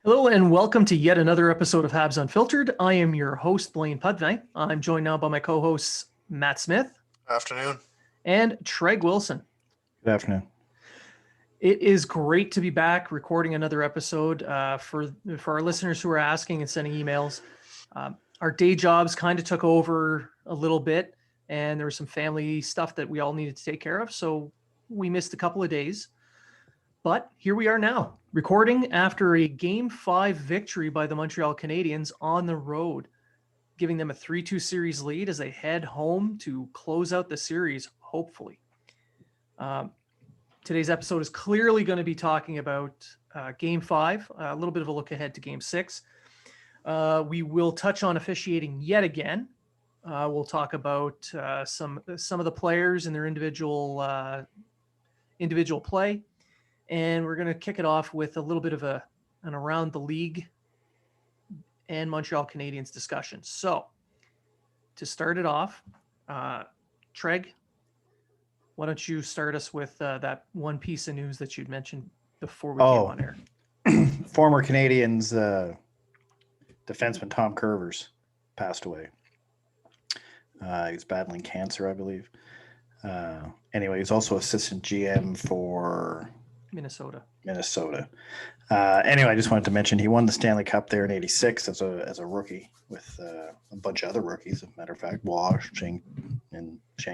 Hello and welcome to yet another episode of Habs Unfiltered. I am your host, Blaine Pudvey. I'm joined now by my co-hosts, Matt Smith. Afternoon. And Treg Wilson. Good afternoon. It is great to be back recording another episode. For our listeners who are asking and sending emails, our day jobs kind of took over a little bit, and there was some family stuff that we all needed to take care of, so we missed a couple of days. But here we are now, recording after a Game 5 victory by the Montreal Canadiens on the road, giving them a 3-2 series lead as they head home to close out the series, hopefully. Today's episode is clearly going to be talking about Game 5, a little bit of a look ahead to Game 6. We will touch on officiating yet again. We'll talk about some of the players and their individual play. And we're going to kick it off with a little bit of an around the league and Montreal Canadiens discussion. So to start it off, Treg, why don't you start us with that one piece of news that you'd mentioned before we came on air? Former Canadiens defenseman Tom Kervers passed away. He's battling cancer, I believe. Anyway, he's also assistant GM for Minnesota. Anyway, I just wanted to mention he won the Stanley Cup there in '86 as a rookie with a bunch of other rookies. As a matter of fact, Wash, Shane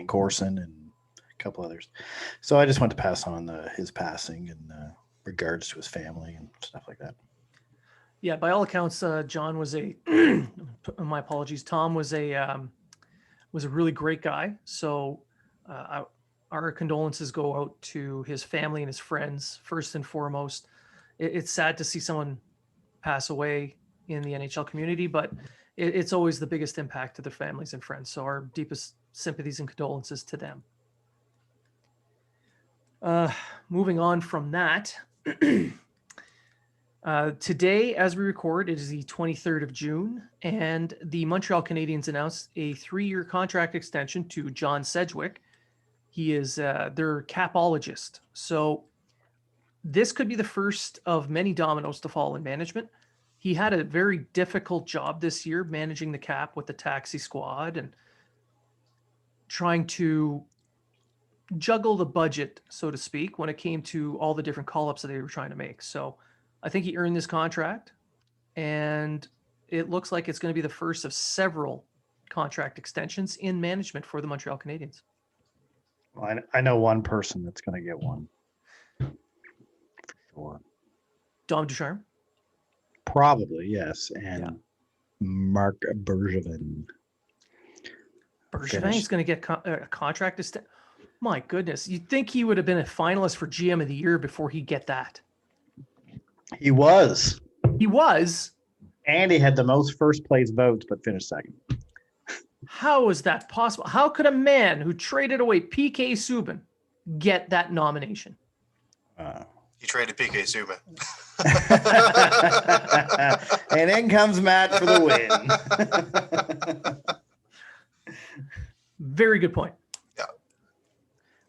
Corson, and a couple others. So I just want to pass on his passing and regards to his family and stuff like that. Yeah, by all accounts, John was my apologies. Tom was a really great guy. So our condolences go out to his family and his friends, first and foremost. It's sad to see someone pass away in the NHL community, but it's always the biggest impact to their families and friends. So our deepest sympathies and condolences to them. Moving on from that, today, as we record, it is the 23rd of June, and the Montreal Canadiens announced a 3-year contract extension to John Sedgwick. He is their capologist. So this could be the first of many dominoes to fall in management. He had a very difficult job this year managing the cap with the taxi squad and trying to juggle the budget, so to speak, when it came to all the different call-ups that they were trying to make. So I think he earned this contract, and it looks like it's going to be the first of several contract extensions in management for the Montreal Canadiens. Well, I know one person that's going to get one. For sure. Dom Ducharme? Probably, yes. And Marc Bergevin. Bergevin's going to get a contract. My goodness. You'd think he would have been a finalist for GM of the Year before he'd get that. He was. He was? And he had the most first place votes, but finished second. How is that possible? How could a man who traded away PK Subban get that nomination? You traded PK Subban. And in comes Matt for the win. Very good point. Yeah.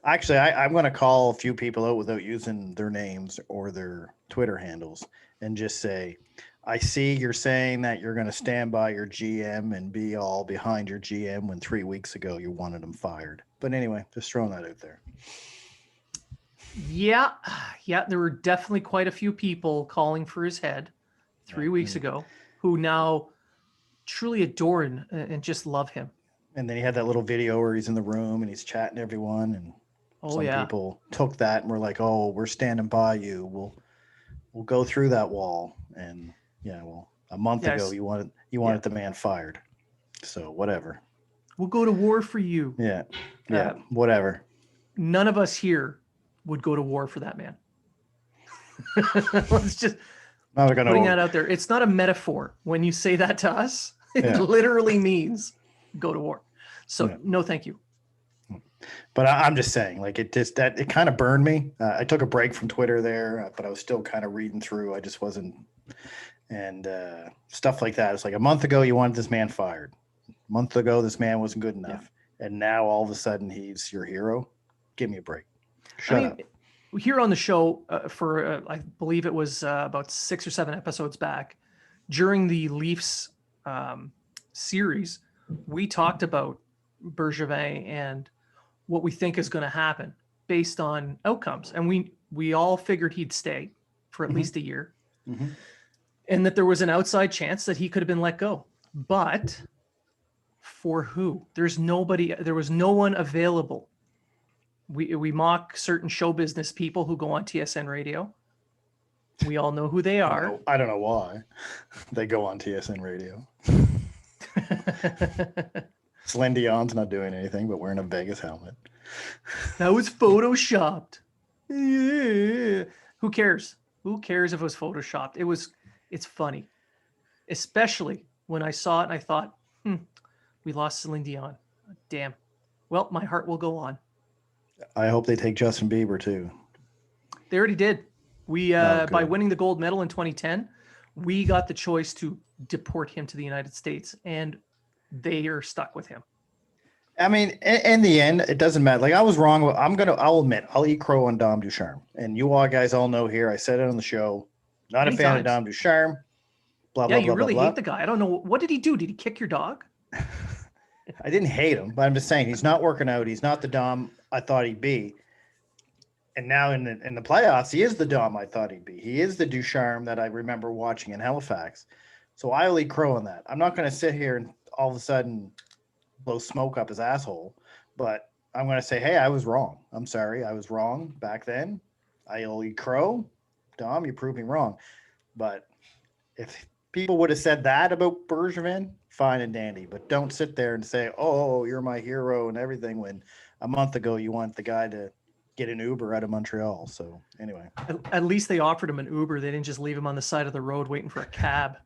Actually, I'm going to call a few people out without using their names or their Twitter handles and just say, I see you're saying that you're going to stand by your GM and be all behind your GM when 3 weeks ago you wanted him fired. But anyway, just throwing that out there. Yeah, there were definitely quite a few people calling for his head 3 weeks ago who now truly adore him and just love him. And then he had that little video where he's in the room and he's chatting to everyone. And some people took that and were like, oh, we're standing by you. We'll go through that wall. And a month ago you wanted the man fired. So whatever. We'll go to war for you. Yeah. Whatever. None of us here would go to war for that man. Let's just putting that out there. It's not a metaphor. When you say that to us, it literally means go to war. So no, thank you. But I'm just saying, like, it kind of burned me. I took a break from Twitter there, but I was still kind of reading through. I just wasn't, and stuff like that. It's like a month ago you wanted this man fired. A month ago this man wasn't good enough, and now all of a sudden he's your hero. Give me a break. Shut up. here on the show for I believe it was about 6 or 7 episodes back, during the Leafs series, we talked about Bergevin and what we think is going to happen based on outcomes, and we all figured he'd stay for at least a year, and that there was an outside chance that he could have been let go. But for who? There's nobody. There was no one available. We mock certain show business people who go on TSN radio. We all know who they are. I don't know why they go on TSN radio. Celine Dion's not doing anything but wearing a Vegas helmet. That was photoshopped. Yeah. Who cares? Who cares if it was photoshopped? It's funny. Especially when I saw it and I thought, we lost Celine Dion. Damn. Well, my heart will go on. I hope they take Justin Bieber too. They already did. We by winning the gold medal in 2010, we got the choice to deport him to the United States, and they are stuck with him. I mean, in the end, it doesn't matter. Like, I was wrong. I'll admit, I'll eat crow on Dom Ducharme. And you all guys all know here, I said it on the show, not a fan of Dom Ducharme. Blah, blah, yeah, you blah, really blah, hate the guy. I don't know. What did he do? Did he kick your dog? I didn't hate him, but I'm just saying he's not working out. He's not the Dom I thought he'd be. And now in the playoffs, he is the Dom I thought he'd be. He is the Ducharme that I remember watching in Halifax. So I'll eat crow on that. I'm not going to sit here and all of a sudden blow smoke up his asshole, but I'm going to say, hey, I was wrong. I'm sorry. I was wrong back then. I'll eat crow. Dom, you proved me wrong. But if people would have said that about Bergevin, fine and dandy. But don't sit there and say, oh, you're my hero and everything, when a month ago you want the guy to get an Uber out of Montreal. So anyway. At least they offered him an Uber. They didn't just leave him on the side of the road waiting for a cab.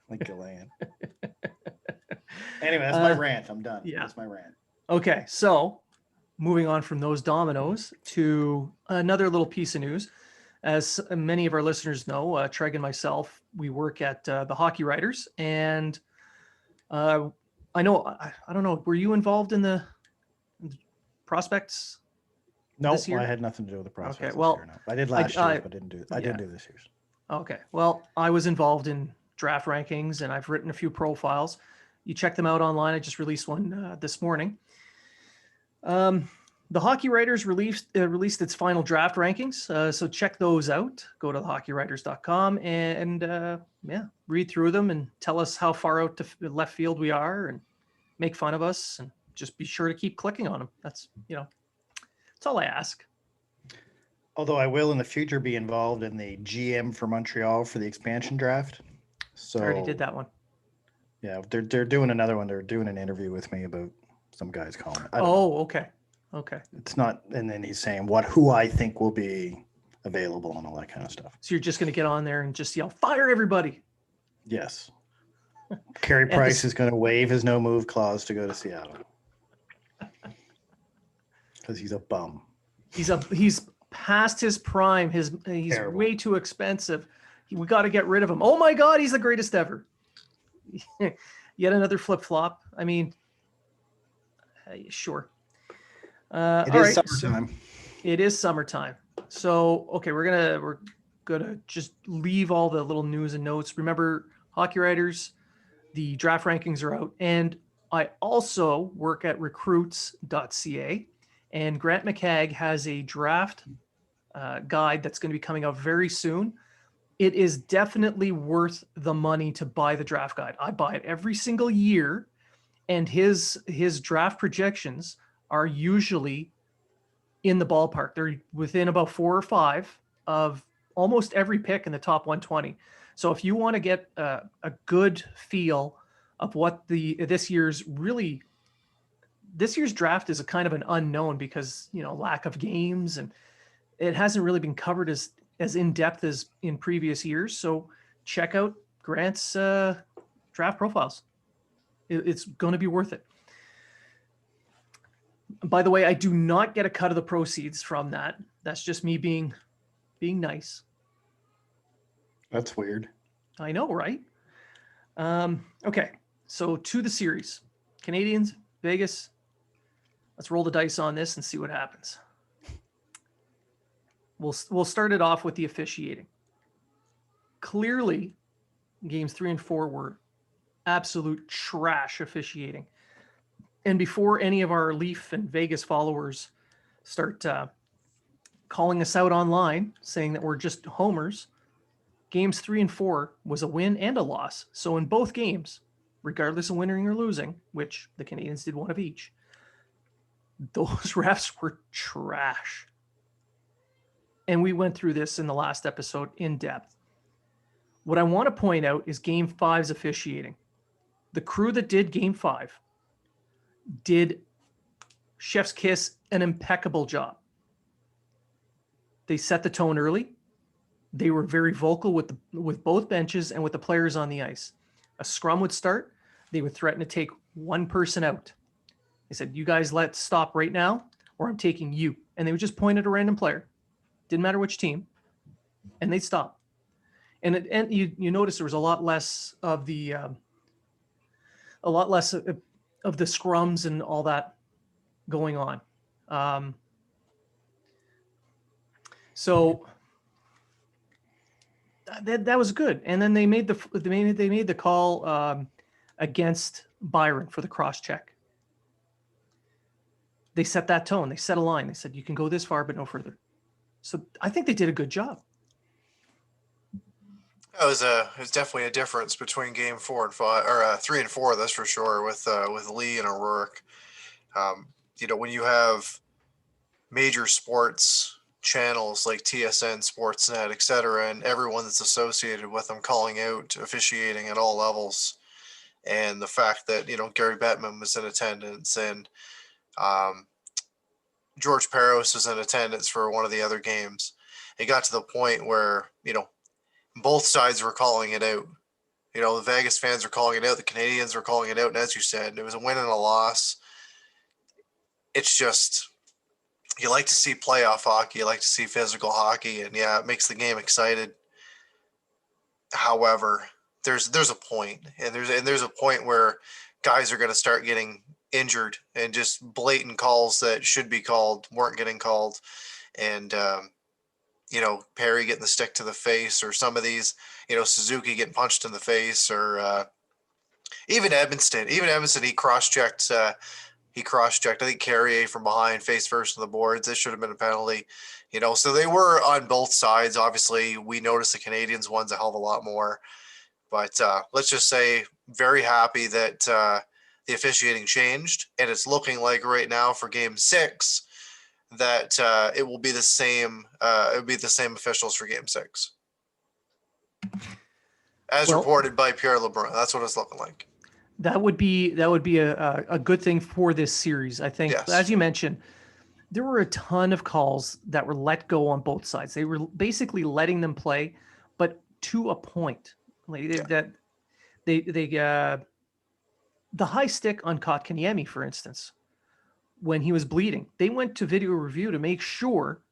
Like Gillian. Anyway, that's my rant. I'm done. Yeah. That's my rant. Okay, so moving on from those dominoes to another little piece of news. As many of our listeners know, Treg and myself, we work at the Hockey Writers, and I know, I don't know, were you involved in the prospects? No, this year? I had nothing to do with the prospects. Okay, this well, year, no. I did last year, but I didn't do this year's. Okay, well, I was involved in draft rankings, and I've written a few profiles. You check them out online. I just released one this morning. The Hockey Writers released its final draft rankings, so check those out. Go to thehockeywriters.com and read through them and tell us how far out to left field we are, and make fun of us, and just be sure to keep clicking on them. That's all I ask. Although I will in the future be involved in the GM for Montreal for the expansion draft. So I already did that one. Yeah, they're doing another one. They're doing an interview with me about some guy's calling. Okay. It's not, and then he's saying who I think will be available and all that kind of stuff. So you're just going to get on there and just yell, "Fire everybody!" Yes. Carey Price is going to waive his no move clause to go to Seattle because he's a bum. He's past his prime. He's Terrible. Way too expensive. We got to get rid of him. Oh my God, he's the greatest ever. Yet another flip-flop. I mean, sure. It is summertime. So it is summertime. So, okay, we're gonna just leave all the little news and notes. Remember, Hockey Writers, the draft rankings are out. And I also work at recruits.ca, and Grant McCagg has a draft guide that's going to be coming out very soon. It is definitely worth the money to buy the draft guide. I buy it every single year, and his draft projections are usually in the ballpark. They're within about 4 or 5 of almost every pick in the top 120. So if you want to get a good feel of what this year's draft is, a kind of an unknown because, lack of games, and it hasn't really been covered as in-depth as in previous years. So check out Grant's draft profiles. It's going to be worth it. By the way, I do not get a cut of the proceeds from that. That's just me being nice. That's weird. I know, right? Okay, so to the series. Canadiens, Vegas. Let's roll the dice on this and see what happens. we'll start it off with the officiating. Clearly, games 3 and 4 were absolute trash officiating. And before any of our Leaf and Vegas followers start calling us out online, saying that we're just homers, games 3 and 4 was a win and a loss. So in both games, regardless of winning or losing, which the Canadiens did one of each, those refs were trash. And we went through this in the last episode in depth. What I want to point out is Game 5's officiating. The crew that did Game 5 did chef's kiss an impeccable job. They set the tone early. They were very vocal with both benches and with the players on the ice. A scrum would start. They would threaten to take one person out. They said, "You guys let's stop right now or I'm taking you." And they would just point at a random player. Didn't matter which team. And they'd stop. And you notice there was a lot less of the scrums and all that going on. So that was good. And then they made the call against Byron for the cross check. They set that tone. They set a line. They said, you can go this far, but no further. So I think they did a good job. It was definitely a difference between game 4 and 5, or 3 and 4. That's for sure. With Lee and O'Rourke, when you have major sports channels like TSN, Sportsnet, etc., and everyone that's associated with them calling out officiating at all levels, and the fact that Gary Bettman was in attendance and George Peros was in attendance for one of the other games, it got to the point where both sides were calling it out. The Vegas fans were calling it out. The Canadiens were calling it out. And as you said, it was a win and a loss. It's just, you like to see playoff hockey. You like to see physical hockey. And yeah, it makes the game excited. However, there's a point. And there's a point where guys are going to start getting injured and just blatant calls that should be called weren't getting called. And, Perry getting the stick to the face, or some of these, Suzuki getting punched in the face, or even Edmonston. He cross-checked. I think Carrier from behind, face first on the boards. This should have been a penalty. So they were on both sides. Obviously, we noticed the Canadiens ones a hell of a lot more. But let's just say, very happy that the officiating changed, and it's looking like right now for Game 6 that it will be the same. It will be the same officials for Game 6, as reported by Pierre LeBrun. That's what it's looking like. That would be a good thing for this series, I think. Yes. As you mentioned, there were a ton of calls that were let go on both sides. They were basically letting them play, but to a point. The high stick on Kotkaniemi, for instance, when he was bleeding, they went to video review to make sure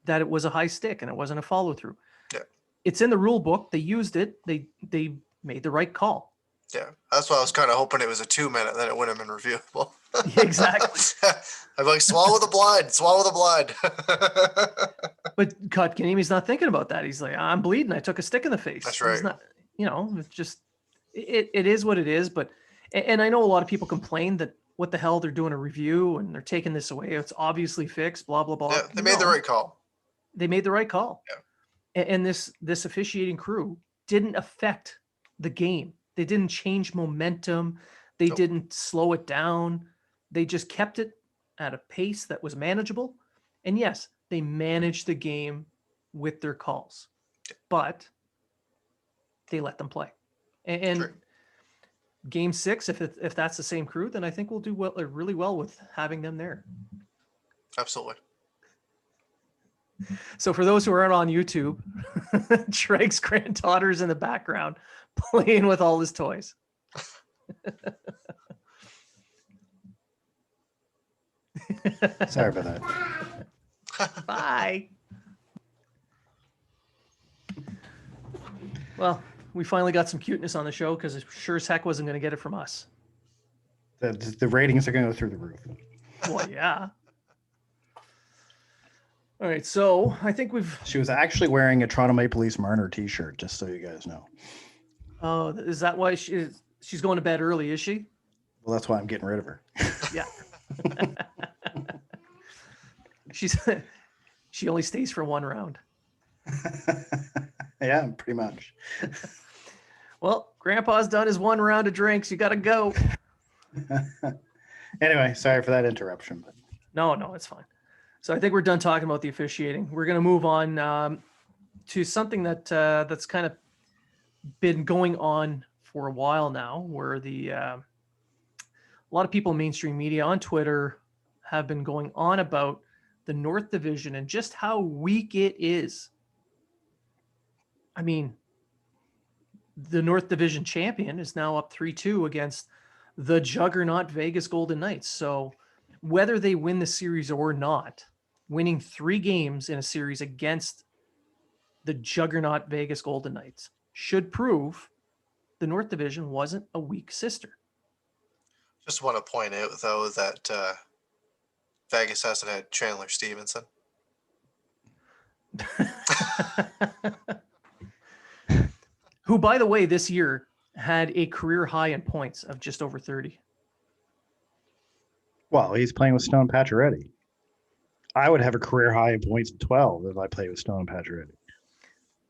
that it was a high stick and it wasn't a follow through. Yeah. It's in the rule book. They used it. They made the right call. Yeah. That's why I was kind of hoping it was a 2-minute, then it wouldn't have been reviewable. Exactly. I'm like, swallow the blood. But Kotkaniemi's not thinking about that. He's like, I'm bleeding. I took a stick in the face. That's right. He's not, it's just, it is what it is. But, and I know a lot of people complain that what the hell, they're doing a review and they're taking this away. It's obviously fixed, blah, blah, blah. Yeah, they made the right call. They made the right call. Yeah. And this officiating crew didn't affect the game. They didn't change momentum. They didn't slow it down. They just kept it at a pace that was manageable. And yes, they managed the game with their calls, but they let them play. And True. Game 6, if that's the same crew, then I think we'll do really well with having them there. Absolutely. So for those who aren't on YouTube, Treg's granddaughter's in the background playing with all his toys. Sorry about that. Bye. Well, we finally got some cuteness on the show because it sure as heck wasn't going to get it from us. The ratings are going to go through the roof. Well, yeah. All right, so I think we've. She was actually wearing a Toronto Maple Leafs Marner T-shirt, just so you guys know. Oh, is that why she's going to bed early? Is she? Well, that's why I'm getting rid of her. Yeah. She only stays for one round. Yeah, pretty much. Well, Grandpa's done his one round of drinks. You got to go. Anyway, sorry for that interruption. But No, it's fine. So I think we're done talking about the officiating. We're going to move on to something that's kind of been going on for a while now, where a lot of people in mainstream media on Twitter have been going on about the North Division and just how weak it is. I mean, the North Division champion is now up 3-2 against the juggernaut Vegas Golden Knights. So whether they win the series or not, winning 3 games in a series against the juggernaut Vegas Golden Knights should prove the North Division wasn't a weak sister. Just want to point out, though, that Vegas hasn't had Chandler Stevenson. Who, by the way, this year had a career high in points of just over 30. well, he's playing with Stone Pacioretty. I would have a career high in points of 12 if I played with Stone Pacioretty.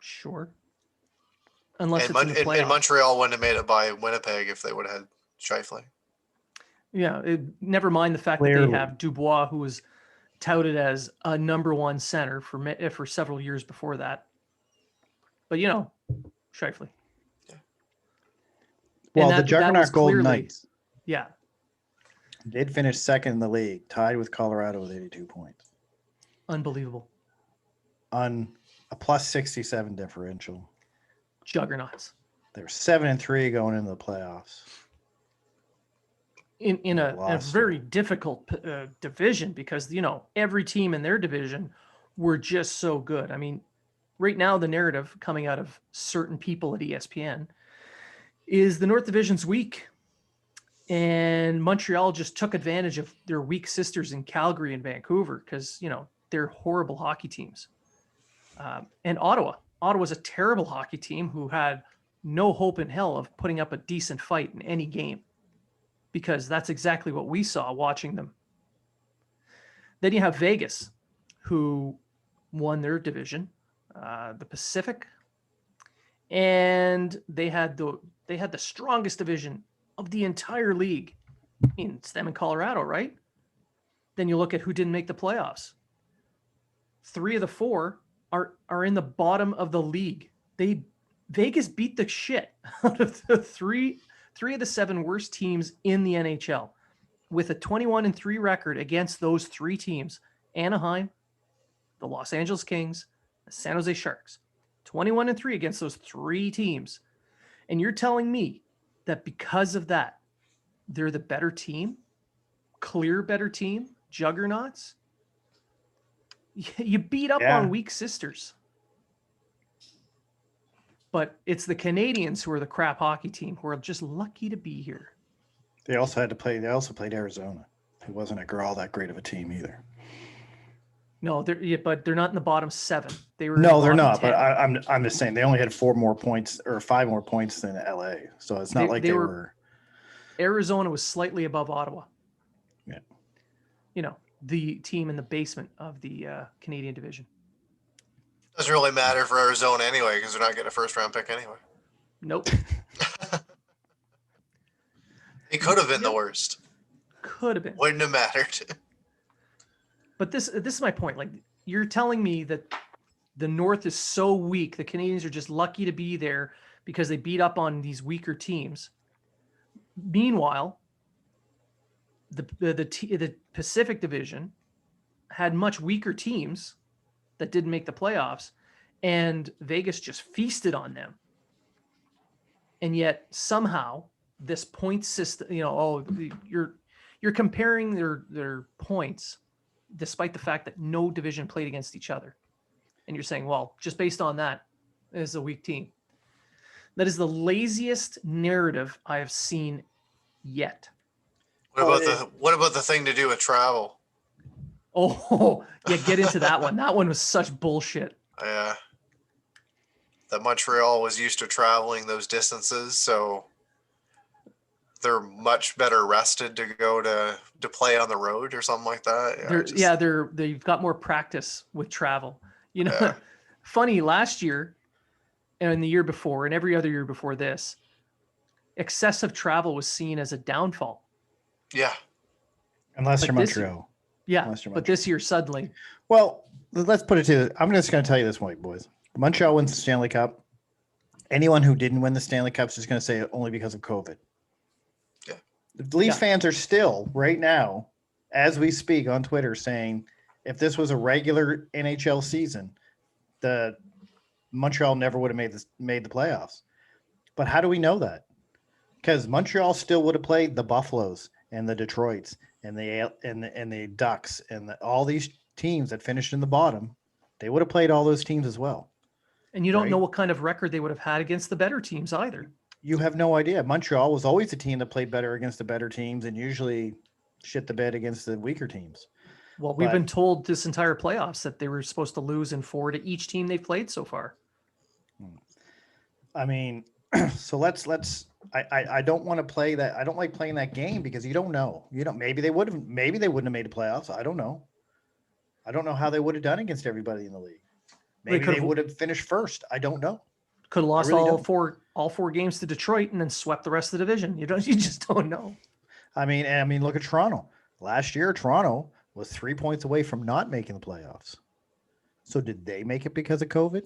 Sure. Unless And, it's in the playoffs. and Montreal wouldn't have made it by Winnipeg if they would have had Scheifele. Yeah, never mind the fact that Clearly. they have Dubois, who was touted as a number 1 center for several years before that. But, Scheifele. Well, the that was juggernaut Golden clearly- Knights Yeah, did finish second in the league, tied with Colorado with 82 points. unbelievable. On a plus 67 differential. Juggernauts. They're 7-3 going into the playoffs. In a Lost. very difficult division because, every team in their division were just so good. I mean, right now, the narrative coming out of certain people at ESPN is the North Division's weak. And Montreal just took advantage of their weak sisters in Calgary and Vancouver because, they're horrible hockey teams. And Ottawa's a terrible hockey team who had no hope in hell of putting up a decent fight in any game, because that's exactly what we saw watching them. Then you have Vegas, who won their division, the Pacific, and they had the strongest division of the entire league. I mean, it's them in Colorado, right? Then you look at who didn't make the playoffs. 3 of the 4 are in the bottom of the league. Vegas beat the shit out of the 3 of the 7 worst teams in the NHL with a 21-3 record against those 3 teams: Anaheim, the Los Angeles Kings, the San Jose Sharks. 21-3 against those 3 teams. And you're telling me that because of that, they're the better team? Clear better team? Juggernauts? You beat up on weak sisters. But it's the Canadiens who are the crap hockey team who are just lucky to be here. They also played Arizona, who wasn't all that great of a team either. No, but they're not in the bottom 7. They were. No, they're bottom not. 10. But I'm just saying they only had 4 more points or 5 more points than LA. So it's not like they were. Arizona was slightly above Ottawa. Yeah. The team in the basement of the Canadian division. Doesn't really matter for Arizona anyway because they're not getting a first-round pick anyway. Nope. It could have been the worst. Could have been. Wouldn't have mattered. But this is my point. Like, you're telling me that the North is so weak, the Canadiens are just lucky to be there because they beat up on these weaker teams. Meanwhile, the Pacific Division had much weaker teams that didn't make the playoffs, and Vegas just feasted on them. And yet somehow this point system, you're comparing their points despite the fact that no division played against each other. And you're saying, well, just based on that, it is a weak team. That is the laziest narrative I have seen yet. What about the thing to do with travel? Oh, yeah, get into that one. That one was such bullshit. Yeah. That Montreal was used to traveling those distances, so they're much better rested to go to play on the road or something like that. They've got more practice with travel. You know, Yeah. funny, last year and the year before and every other year before this, excessive travel was seen as a downfall. Yeah. Unless But you're this year- Montreal. Yeah, Unless you're but this year suddenly, Well, let's put it to. I'm just going to tell you this, White boys. Montreal wins the Stanley Cup. Anyone who didn't win the Stanley Cup is just going to say it only because of COVID. Yeah. The Leafs Yeah. fans are still right now, as we speak, on Twitter saying if this was a regular NHL season, the Montreal never would have made the playoffs. But how do we know that? Because Montreal still would have played the Buffaloes and the Detroits and the Ducks and all these teams that finished in the bottom. They would have played all those teams as well. and you don't Right. know what kind of record they would have had against the better teams either. You have no idea. Montreal was always a team that played better against the better teams and usually shit the bed against the weaker teams. Well, we've But- been told this entire playoffs that they were supposed to lose in 4 to each team they've played so far. I mean, so I don't want to play that. I don't like playing that game because you don't know. Maybe they wouldn't have made the playoffs. I don't know. I don't know how they would have done against everybody in the league. Maybe they could've- would have finished first. I don't know. Could have lost really all don't. four games to Detroit and then swept the rest of the division. You just don't know. I mean, look at Toronto. Last year, Toronto was 3 points away from not making the playoffs. So did they make it because of COVID?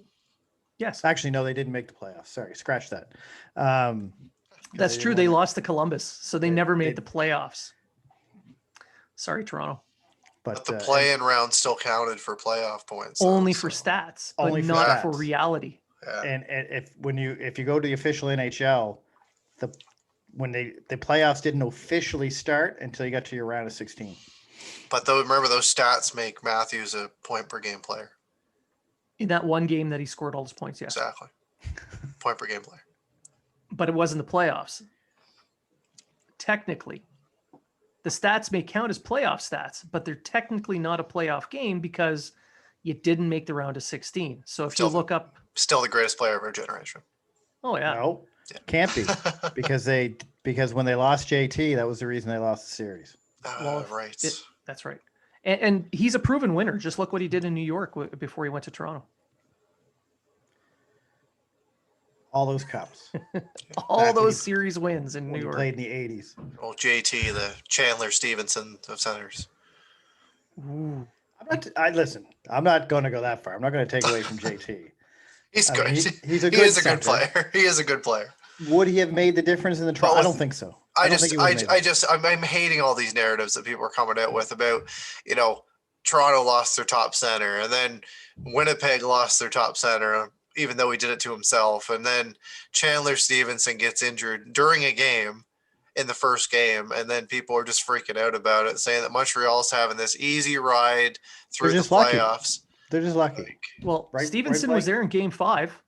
Yes, Actually, no, they didn't make the playoffs. Sorry, scratch that. that's they true. didn't They win it. lost to Columbus, so they They- never they- made the playoffs. Sorry, Toronto. But the play-in round still counted for playoff points. Only though, for so, stats, but Only for not for stats. reality. yeah. and if you go to the official NHL, the playoffs didn't officially start until you got to your round of 16. But remember, those stats make Matthews a point per game player. In that one game that he scored all his points, yes. Exactly. Point per game player. But it wasn't the playoffs. Technically, the stats may count as playoff stats, but they're technically not a playoff game because you didn't make the round of 16. So if Still- you look up, Still the greatest player of our generation. oh yeah, No, Yeah. can't be because when they lost JT, that was the reason they lost the series. Well, Right. that's right. And he's a proven winner. Just look what he did in New York before he went to Toronto. All those cups All Back when those he- series wins in when New he York. played in the 80s. Well, JT, the Chandler Stevenson of centers. Ooh. Listen. I'm not going to go that far. I'm not going to take away from JT. He's I good. mean, he's a He good is a good center. player. He is a good player. Would he have made the difference in the trial? Well, I don't think so. I don't think just, he would've made it. I'm hating all these narratives that people are coming out with about, Toronto lost their top center, and then Winnipeg lost their top center, even though he did it to himself, and then Chandler Stevenson gets injured during a game in the first game, and then people are just freaking out about it, saying that Montreal's having this easy ride through They're the just lucky. playoffs. They're just lucky. Like, Well, Right- Stevenson right, was Blake? there in Game 5,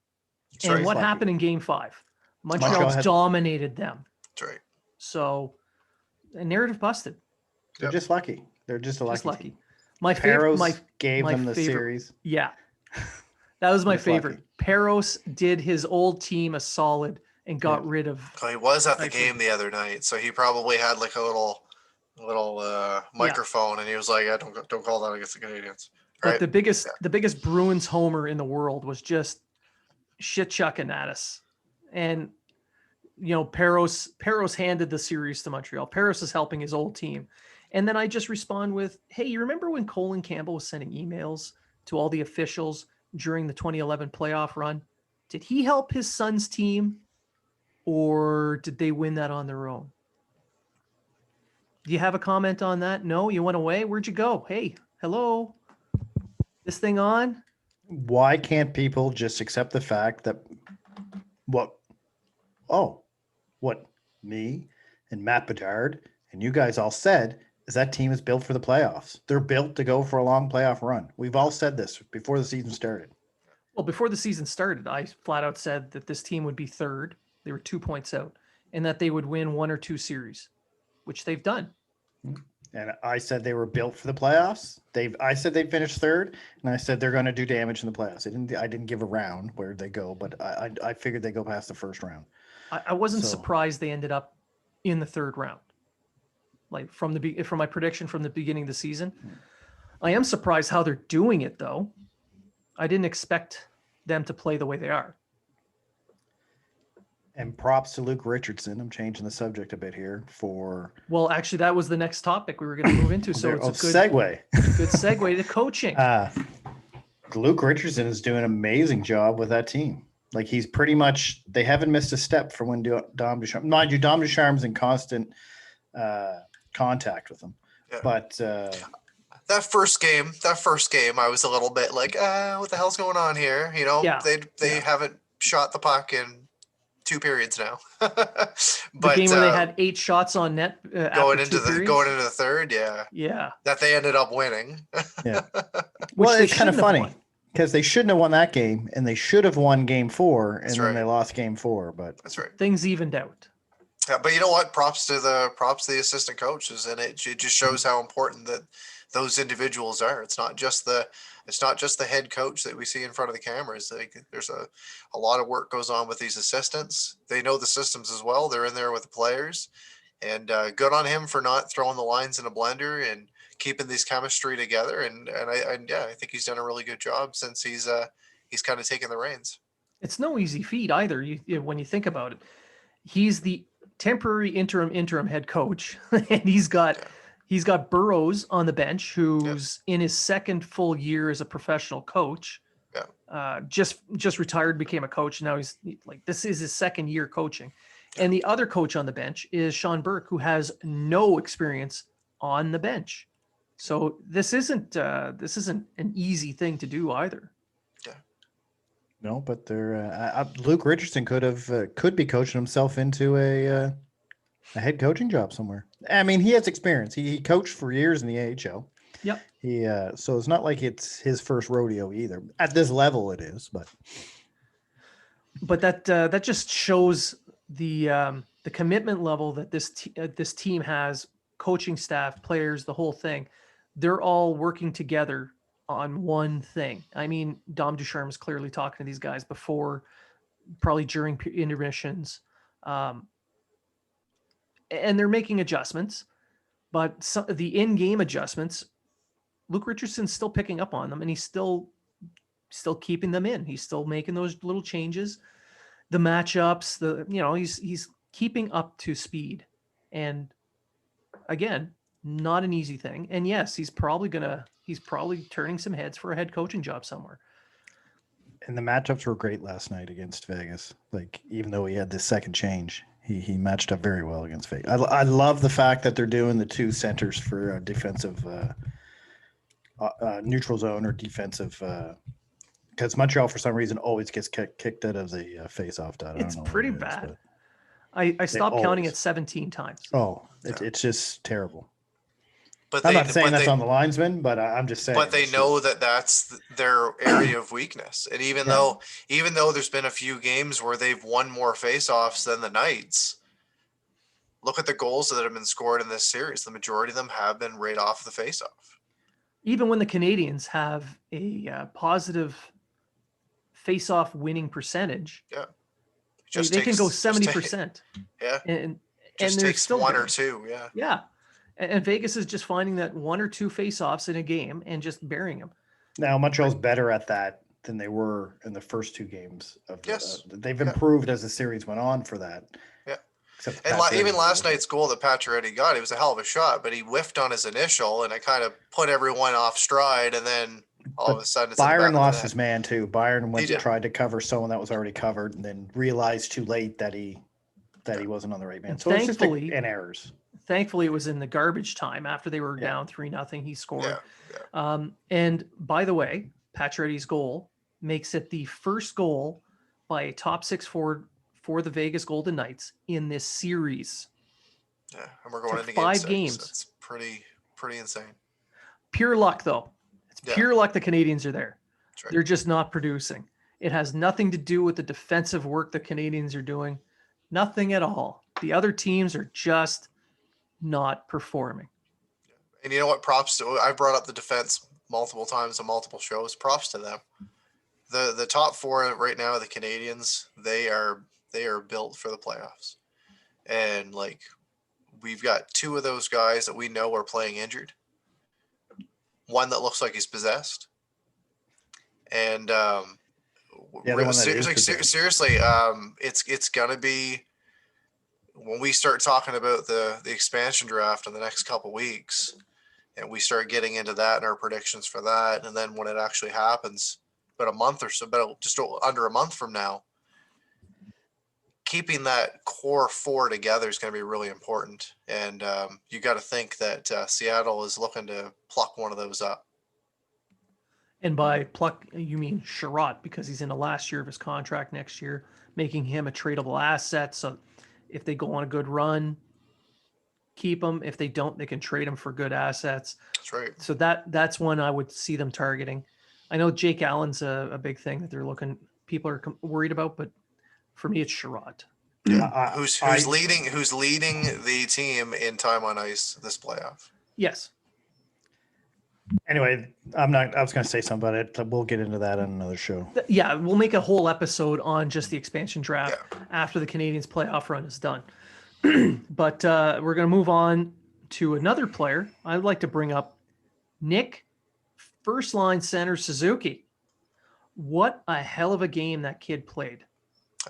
that's and right. what lucky. happened in Game 5? Montreal Montreal had- dominated them. That's right. So, a narrative busted. They're Yep. just lucky. They're just a lucky. Just lucky. Team. My favorite, Peros gave my them the favorite- series. yeah, that was my Just lucky. favorite. Peros did his old team a solid and got rid of. Well, he was at the I game the other night, so he probably had like a little microphone, and he was like, don't call that against the Canadiens." But Right? the biggest Bruins homer in the world was just shit chucking at us, and Peros handed the series to Montreal. Peros is helping his old team, and then I just respond with, "Hey, you remember when Colin Campbell was sending emails to all the officials during the 2011 playoff run? Did he help his son's team, or did they win that on their own?" Do you have a comment on that? No, you went away. Where'd you go? Hey, hello. This thing on? Why can't people just accept the fact that what me and Matt Bedard and you guys all said is that team is built for the playoffs. They're built to go for a long playoff run. We've all said this before the season started. Well, before the season started, I flat out said that this team would be third. They were 2 points out, and that they would win 1 or 2 series, which they've done. And I said they were built for the playoffs. I said they finished third, and I said they're going to do damage in the playoffs. I didn't give a round where they go, but I figured they go past the first round. I wasn't So- surprised they ended up in the third round. Like from my prediction from the beginning of the season. I am surprised how they're doing it, though. I didn't expect them to play the way they are. And props to Luke Richardson. I'm changing the subject a bit here for Well, actually, that was the next topic we were going to move into. So it's a good segue. good segue to coaching. Luke Richardson is doing an amazing job with that team. Like he's pretty much, they haven't missed a step from when Dom Ducharme, mind you, Dom Ducharme's in constant contact with him. Yeah. But that first game, I was a little bit like, what the hell's going on here? You know, Yeah. they haven't shot the puck in 2 periods now. But The game where they had 8 shots on net going after 2 into the third, yeah, that they ended up winning. yeah. Which Well, they it's kind of shouldn't have funny won. because they shouldn't have won that game, and they should have won game 4, and That's then right. they lost game 4. But That's right. Things evened out. Yeah, but you know what? Props to the assistant coaches, and it just shows how important that those individuals are. It's not just the head coach that we see in front of the cameras. There's a lot of work goes on with these assistants. They know the systems as well. They're in there with the players, and good on him for not throwing the lines in a blender and keeping these chemistry together. And I think he's done a really good job since he's kind of taken the reins. It's no easy feat either. When you think about it, he's the temporary interim head coach, and he's got Burrows on the bench, who's in his second full year as a professional coach. Yeah. Just retired, became a coach. Now he's like, this is his second year coaching. And the other coach on the bench is Sean Burke, who has no experience on the bench. So this isn't an easy thing to do either. no, but they're Luke Richardson could be coaching himself into a head coaching job somewhere. I mean, he has experience. He coached for years in the AHL. Yep. So it's not like it's his first rodeo either. At this level, it is, But that just shows the commitment level that this team has, coaching staff, players, the whole thing. They're all working together on one thing. I mean, Dom Ducharme is clearly talking to these guys before, probably during intermissions, and they're making adjustments. But the in-game adjustments, Luke Richardson's still picking up on them, and he's still keeping them in. He's still making those little changes, the matchups, he's keeping up to speed. And again, not an easy thing. And yes, he's probably turning some heads for a head coaching job somewhere. and the matchups were great last night against Vegas. Like, even though he had this second change, he matched up very well against Vegas. I love the fact that they're doing the 2 centers for defensive neutral zone or defensive, because Montreal for some reason always gets kicked out of the face-off dot. It's pretty bad. I stopped counting it 17 times. It's just terrible. But I'm not saying that's on the linesman, but I'm just saying. But they know that that's their area of weakness. And even though there's been a few games where they've won more faceoffs than the Knights, look at the goals that have been scored in this series. The majority of them have been right off the faceoff. Even when the Canadiens have a positive face-off winning percentage, they can go 70%. Yeah, and just they're takes still 1 or good. 2. Yeah, Yeah. And Vegas is just finding that 1 or 2 face-offs in a game and just burying them. Now Montreal's better at that than they were in the first 2 games. They've improved as the series went on for that. Yeah. Except and even last night's goal that Pacioretty got, it was a hell of a shot, but he whiffed on his initial, and it kind of put everyone off stride. And then all of a sudden, it's Byron lost his man too. Byron tried to cover someone that was already covered, and then realized too late that he wasn't on the right man. And so it's just and errors. Thankfully, it was in the garbage time after they were down 3-0. He scored. Yeah. And by the way, Pacioretty's goal makes it the first goal by a top 6 forward for the Vegas Golden Knights in this series. Yeah, and we're going into 5 games. That's pretty insane. Pure luck, though. It's pure luck the Canadiens are there. That's right. They're just not producing. It has nothing to do with the defensive work the Canadiens are doing. Nothing at all. The other teams are just not performing. And you know what? Props to, I brought up the defense multiple times on multiple shows. Props to them. The top four right now, the Canadiens, they are built for the playoffs. And like, we've got two of those guys that we know are playing injured. One that looks like he's possessed. And The other one that is possessed. seriously, it's gonna be, when we start talking about the expansion draft in the next couple weeks, and we start getting into that and our predictions for that, and then when it actually happens, about a month or so, about just under a month from now, keeping that core four together is going to be really important. And you got to think that Seattle is looking to pluck one of those up. And by pluck, you mean Sherratt, because he's in the last year of his contract next year, making him a tradable asset. So if they go on a good run, keep him. If they don't, they can trade him for good assets. That's right. So that's one I would see them targeting. I know Jake Allen's a big thing that they're looking, people are worried about, but for me, it's Sherratt. Yeah. Who's leading the team in time on ice this playoff? Yes. Anyway, I was going to say something about it. We'll get into that on another show. Yeah, we'll make a whole episode on just the expansion draft after the Canadiens playoff run is done. But we're going to move on to another player. I'd like to bring up Nick, first line center Suzuki. What a hell of a game that kid played.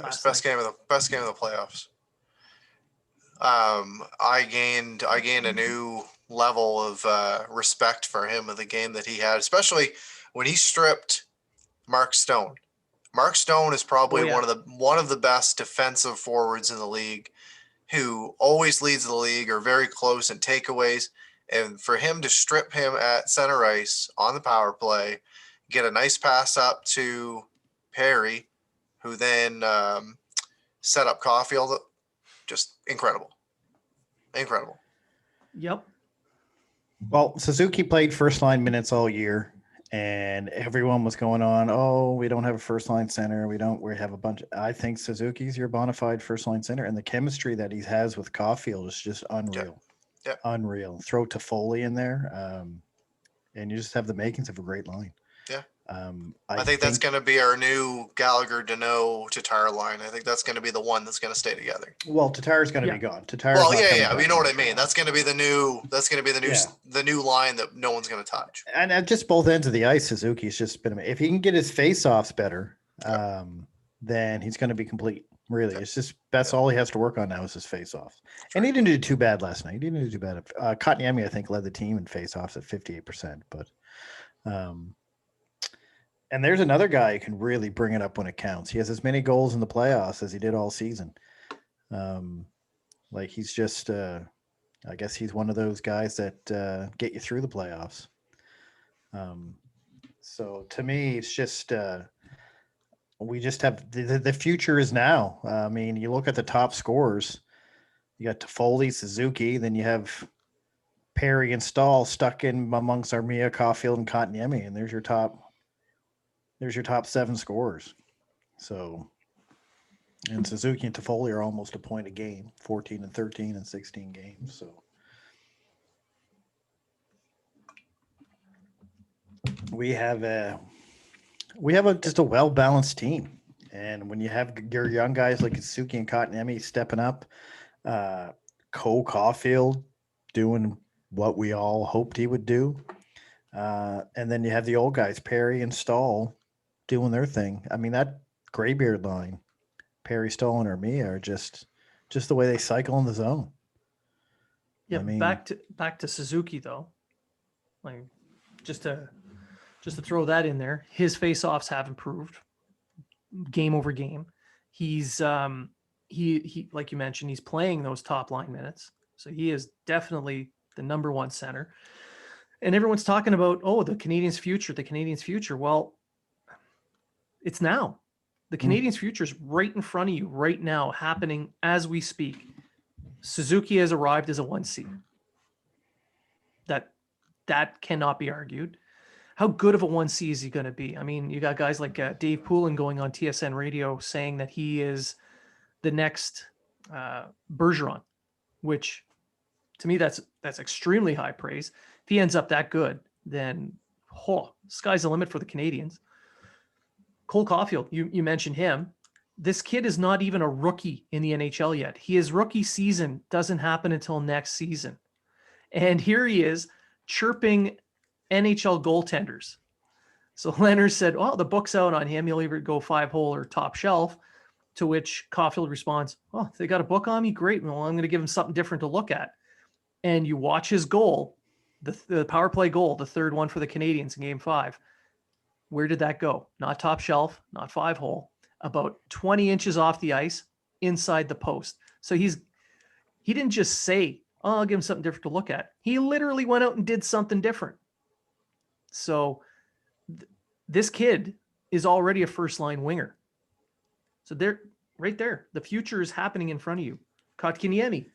Best game of the playoffs. I gained a new level of respect for him of the game that he had, especially when he stripped Mark Stone. Mark Stone is probably one of the best defensive forwards in the league, who always leads the league or very close in takeaways. And for him to strip him at center ice on the power play, get a nice pass up to Perry, who then set up Caufield, just incredible. Incredible. Yep. Well, Suzuki played first line minutes all year, and everyone was going on, oh, we don't have a first line center. We have a bunch. I think Suzuki's your bona fide first line center, and the chemistry that he has with Caufield is just unreal. Yeah. Unreal. Throw Toffoli in there, and you just have the makings of a great line. Yeah. I think that's going to be our new Gallagher, Dano, Tatar line. I think that's going to be the one that's going to stay together. Well, Tatar's going to be gone. Tatar's You know what I mean. That's going to be the new. The new line that no one's going to touch. And at just both ends of the ice, Suzuki's just been. If he can get his face-offs better, then he's going to be complete. Really, it's just that's all he has to work on now is his face-offs. And he didn't do too bad last night. He didn't do too bad. Kotkaniemi, I think, led the team in face-offs at 58%. But, and there's another guy who can really bring it up when it counts. He has as many goals in the playoffs as he did all season. Like he's just, I guess he's one of those guys that get you through the playoffs. So to me, it's just. We just have the future is now. I mean, you look at the top scorers, you got Toffoli, Suzuki, then you have Perry and Stahl stuck in amongst Armia, Caufield, and Kotkaniemi, and there's your top 7 scorers. So, and Suzuki and Toffoli are almost a point a game, 14 and 13 and 16 games. So we have just a well-balanced team. And when you have your young guys like Suzuki and Kotkaniemi stepping up, Cole Caufield doing what we all hoped he would do, and then you have the old guys, Perry and Stahl, doing their thing. I mean, that graybeard line, Perry, Stahl, and Armia are just the way they cycle in the zone. Yeah, I mean, back to Suzuki though. Like just to throw that in there, his face-offs have improved game over game. He's he like you mentioned, he's playing those top line minutes. So he is definitely the number one center. And everyone's talking about, the Canadiens' future. Well, it's now. The Canadiens' future is right in front of you right now, happening as we speak. Suzuki has arrived as a 1C. That cannot be argued. How good of a 1C is he going to be? I mean, you got guys like Dave Poulin going on TSN radio saying that he is the next Bergeron, which to me, that's extremely high praise. If he ends up that good, then sky's the limit for the Canadiens. Cole Caufield, you mentioned him. This kid is not even a rookie in the NHL yet. His rookie season doesn't happen until next season. And here he is chirping NHL goaltenders. So Leonard said, well, the book's out on him. He'll either go 5-hole or top shelf. To which Caufield responds, oh, they got a book on me? Great. Well, I'm going to give him something different to look at. And you watch his goal, the power play goal, the third one for the Canadiens in Game 5. Where did that go? Not top shelf, not 5-hole, about 20 inches off the ice, inside the post. So he didn't just say, oh, I'll give him something different to look at. He literally went out and did something different. So this kid is already a first-line winger. So they're right there. The future is happening in front of you. Kotkaniemi,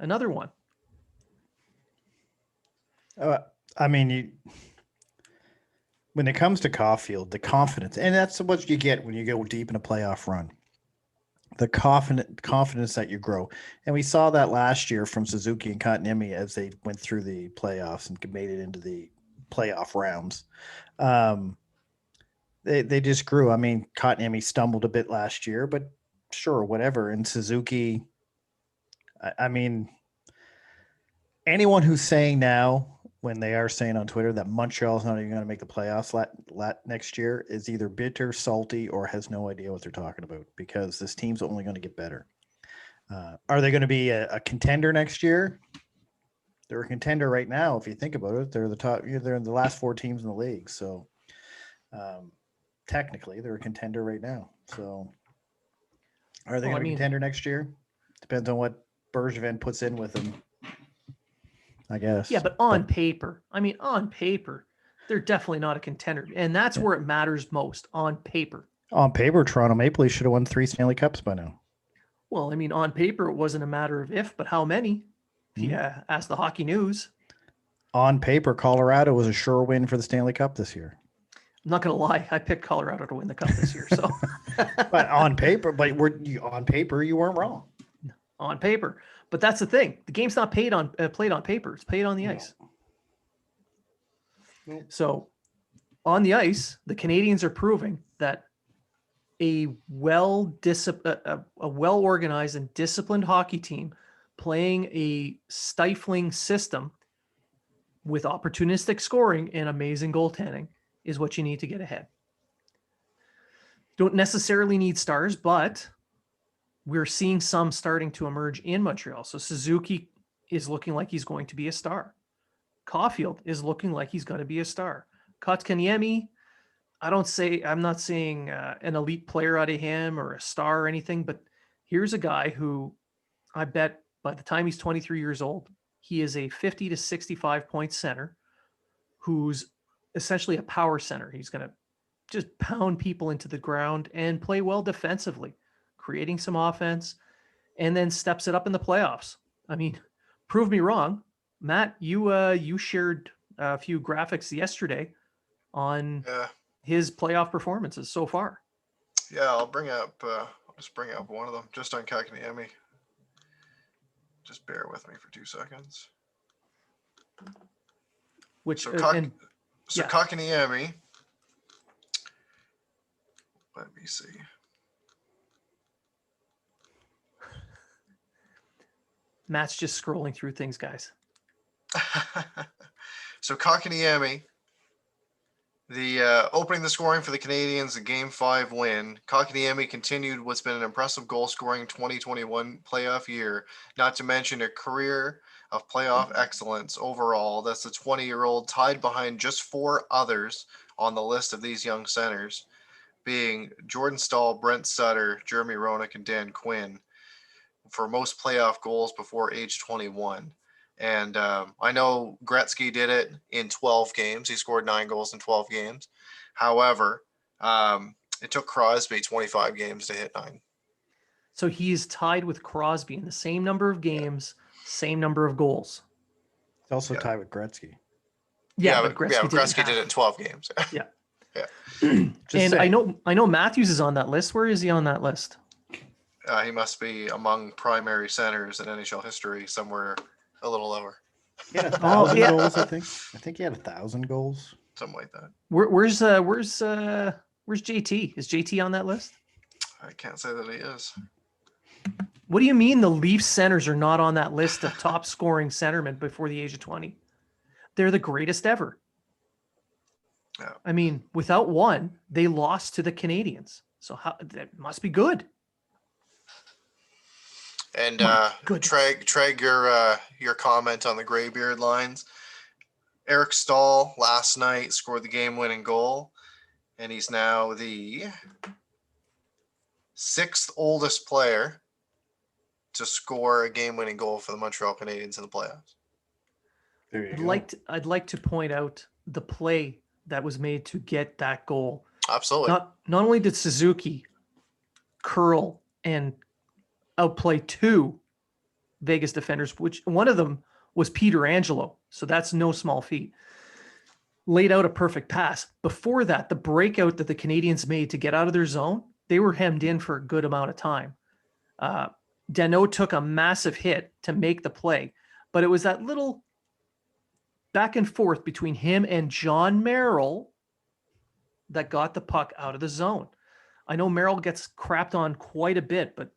another one. When it comes to Caufield, the confidence, and that's what you get when you go deep in a playoff run. The confidence that you grow. And we saw that last year from Suzuki and Kotkaniemi as they went through the playoffs and made it into the playoff rounds. They just grew. I mean, Kotkaniemi stumbled a bit last year, but sure, whatever. And Suzuki, I mean, anyone who's saying now, when they are saying on Twitter that Montreal is not even going to make the playoffs next year, is either bitter, salty, or has no idea what they're talking about, because this team's only going to get better. Are they going to be a contender next year? They're a contender right now. If you think about it, they're the top. They're in the last 4 teams in the league. So technically, they're a contender right now. So are they going to be a contender next year? Depends on what Bergevin puts in with them, I guess. Yeah, but on paper, they're definitely not a contender. And that's where it matters most, on paper. On paper, Toronto Maple Leafs should have won 3 Stanley Cups by now. Well, I mean, on paper, it wasn't a matter of if, but how many? If you ask the Hockey News. On paper, Colorado was a sure win for the Stanley Cup this year. I'm not going to lie. I picked Colorado to win the cup this year. So, but on paper, you weren't wrong. On paper. But that's the thing. The game's not played on paper. It's played on the ice. No. So on the ice, the Canadiens are proving that a well-organized and disciplined hockey team playing a stifling system with opportunistic scoring and amazing goaltending is what you need to get ahead. Don't necessarily need stars, but we're seeing some starting to emerge in Montreal. So Suzuki is looking like he's going to be a star. Caufield is looking like he's going to be a star. Kotkaniemi, I'm not saying an elite player out of him or a star or anything, but here's a guy who I bet by the time he's 23 years old, he is a 50 to 65 point center who's essentially a power center. He's going to just pound people into the ground and play well defensively, creating some offense, and then steps it up in the playoffs. I mean, prove me wrong. Matt, you shared a few graphics yesterday on his playoff performances so far. Yeah, I'll just bring up one of them just on Kotkaniemi. Just bear with me for 2 seconds. Kotkaniemi. Let me see. Matt's just scrolling through things, guys. So Kotkaniemi, opening the scoring for the Canadiens, a Game 5 win. Kotkaniemi continued what's been an impressive goal-scoring 2021 playoff year, not to mention a career of playoff excellence overall. That's the 20-year-old tied behind just 4 others on the list of these young centers, being Jordan Staal, Brent Sutter, Jeremy Roenick, and Dan Quinn, for most playoff goals before age 21. And I know Gretzky did it in 12 games. He scored 9 goals in 12 games. However, it took Crosby 25 games to hit 9. So he is tied with Crosby in the same number of games, same number of goals. It's also tied with Gretzky. But Gretzky did it in 12 games. Yeah. Yeah. And I know Matthews is on that list. Where is he on that list? He must be among primary centers in NHL history, somewhere a little lower. He had a Oh, 1,000 yeah. goals, I think. I think he had 1,000 goals. Something like that. Where's JT? Is JT on that list? I can't say that he is. What do you mean the Leafs centers are not on that list of top scoring centermen before the age of 20? They're the greatest ever. Yeah. I mean, without one, they lost to the Canadiens. So that must be good. And My goodness. Treg, your comment on the Graybeard lines. Eric Stahl last night scored the game-winning goal, and he's now the 6th oldest player to score a game-winning goal for the Montreal Canadiens in the playoffs. There you I'd go. I'd like to point out the play that was made to get that goal. Absolutely. Not only did Suzuki curl and outplay 2 Vegas defenders, which one of them was Peter Angelo. So that's no small feat. Laid out a perfect pass. Before that, the breakout that the Canadiens made to get out of their zone, they were hemmed in for a good amount of time. Danault took a massive hit to make the play, but it was that little back and forth between him and John Merrill that got the puck out of the zone. I know Merrill gets crapped on quite a bit, but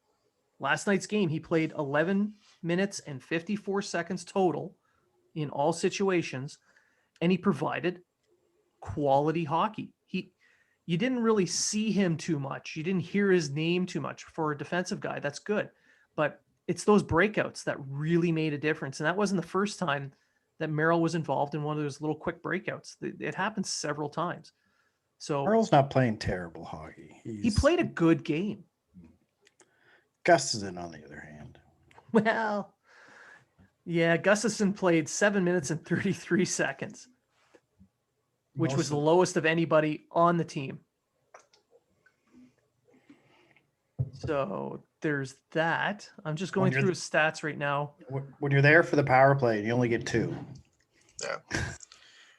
last night's game, he played 11 minutes and 54 seconds total in all situations, and he provided quality hockey. You didn't really see him too much. You didn't hear his name too much. For a defensive guy, that's good. But it's those breakouts that really made a difference. And that wasn't the first time that Merrill was involved in one of those little quick breakouts. It happened several times. So Merrill's not playing terrible hockey. he played a good game. Gustafsson, on the other hand. Well, yeah, Gustafsson played 7 minutes and 33 seconds, which was the lowest of anybody on the team. So there's that. I'm just going through his stats right now. When you're there for the power play, you only get 2. Yeah.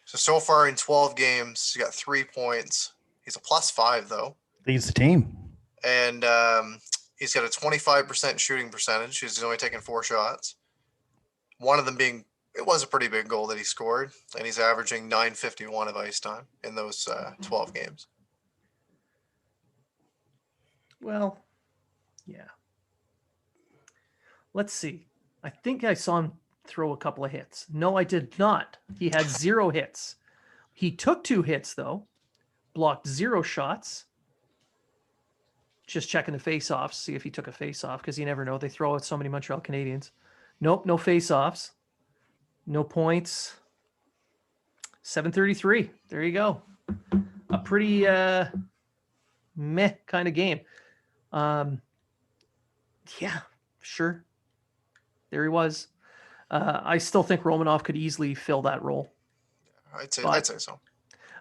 So far in 12 games, he got 3 points. He's a +5 though. Leads the team. And he's got a 25% shooting percentage. He's only taken 4 shots. One of them being, it was a pretty big goal that he scored, and he's averaging .951 of ice time in those 12 games. Well, yeah. Let's see. I think I saw him throw a couple of hits. No, I did not. He had 0 hits. He took 2 hits, though. Blocked 0 shots. Just checking the face-offs, see if he took a face-off, because you never know. They throw out so many Montreal Canadiens. Nope, no face-offs. No points. 733. There you go. A pretty meh kind of game. Yeah, sure. There he was. I still think Romanov could easily fill that role. I'd say so.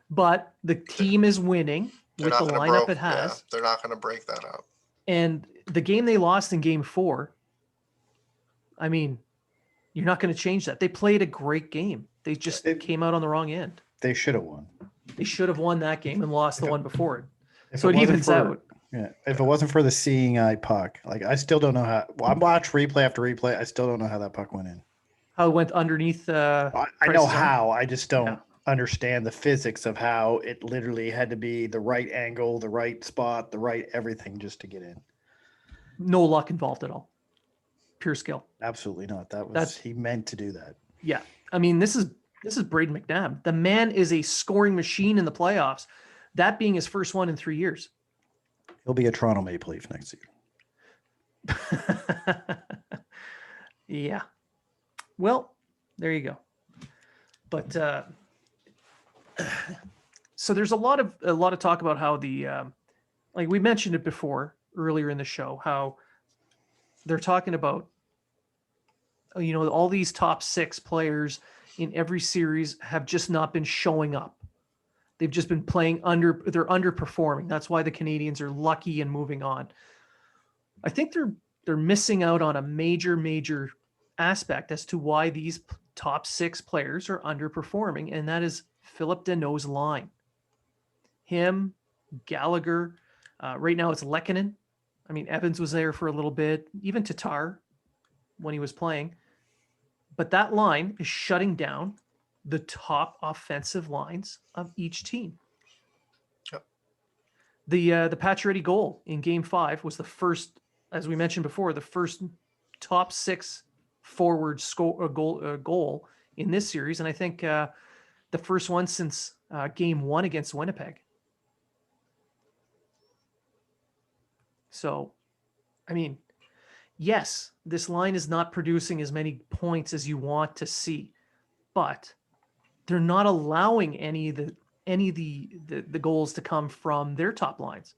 But the team is winning with the lineup it has. Yeah, they're not going to break that up. And the game they lost in game 4, I mean, you're not going to change that. They played a great game. They just came out on the wrong end. They should have won. They should have won that game and lost the one before it. So it it evens out. Yeah. If it wasn't for the seeing eye puck, like I still don't know how. Well, I watched replay after replay. I still don't know how that puck went in. How it went underneath. I know how. I just don't understand the physics of how it literally had to be the right angle, the right spot, the right everything just to get in. No luck involved at all. Pure skill. Absolutely not. He meant to do that. Yeah. I mean, this is Braden McNabb. The man is a scoring machine in the playoffs. That being his first one in 3 years. He'll be a Toronto Maple Leaf next year. Yeah. Well, there you go. But so there's a lot of talk about how the like we mentioned it before earlier in the show, how they're talking about all these top 6 players in every series have just not been showing up. They've just been playing they're underperforming. That's why the Canadiens are lucky and moving on. I think they're missing out on a major aspect as to why these top 6 players are underperforming, and that is Philip Danault's line. Him, Gallagher, right now it's Lehkonen. I mean, Evans was there for a little bit, even Tatar when he was playing. But that line is shutting down the top offensive lines of each team. Yep. The Pacioretty goal in Game 5 was the first, as we mentioned before, the first top 6 forward goal in this series, and I think the first one since Game 1 against Winnipeg. So, I mean, yes, this line is not producing as many points as you want to see, but they're not allowing any of the goals to come from their top lines.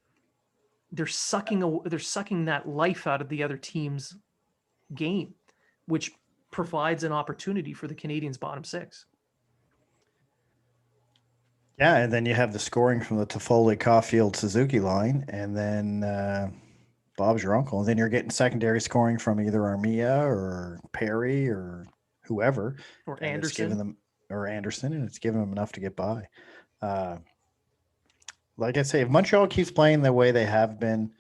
They're sucking that life out of the other team's game, which provides an opportunity for the Canadiens' bottom 6. Yeah, and then you have the scoring from the Toffoli, Caufield, Suzuki line, and then Bob's your uncle. And then you're getting secondary scoring from either Armia or Perry or whoever. Or and Anderson. It's giving them, or Anderson, and it's giving them enough to get by. Like I say, if Montreal keeps playing the way they have been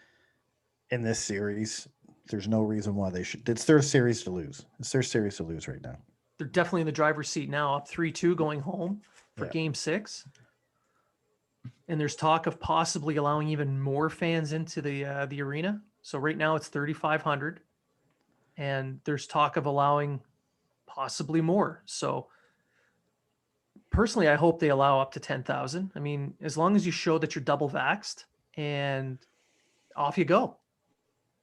in this series, there's no reason why they should. It's their series to lose. It's their series to lose right now. They're definitely in the driver's seat now, up 3-2 going home for Game 6. And there's talk of possibly allowing even more fans into the arena. So right now it's 3,500, and there's talk of allowing possibly more. So personally, I hope they allow up to 10,000. I mean, as long as you show that you're double vaxxed, and off you go.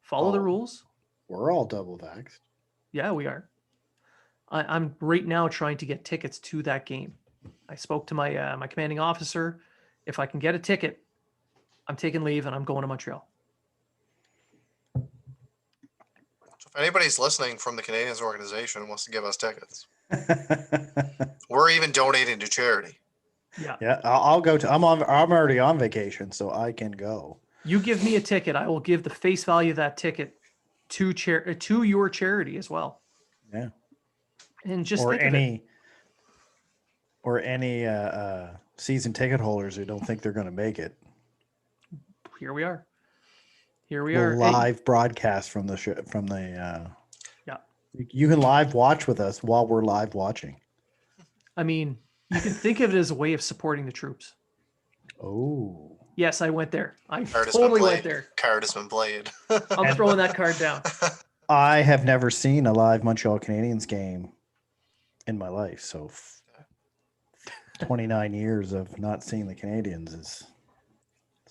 Follow the rules. We're all double vaxxed. Yeah, we are. I'm right now trying to get tickets to that game. I spoke to my my commanding officer. If I can get a ticket, I'm taking leave and I'm going to Montreal. So if anybody's listening from the Canadiens organization and wants to give us tickets, we're even donating to charity. Yeah. Yeah, I'll go to. I'm already on vacation, so I can go. You give me a ticket, I will give the face value of that ticket to your charity as well. Yeah. And just or think any season ticket holders who don't think they're going to make it. Here we are. Live broadcast from the show, yeah. You can live watch with us while we're live watching. I mean, you can think of it as a way of supporting the troops. Oh. Yes, I went there. I Card has totally been went played. there. Card has been played. I'm throwing that card down. I have never seen a live Montreal Canadiens game in my life, so 29 years of not seeing the Canadiens is.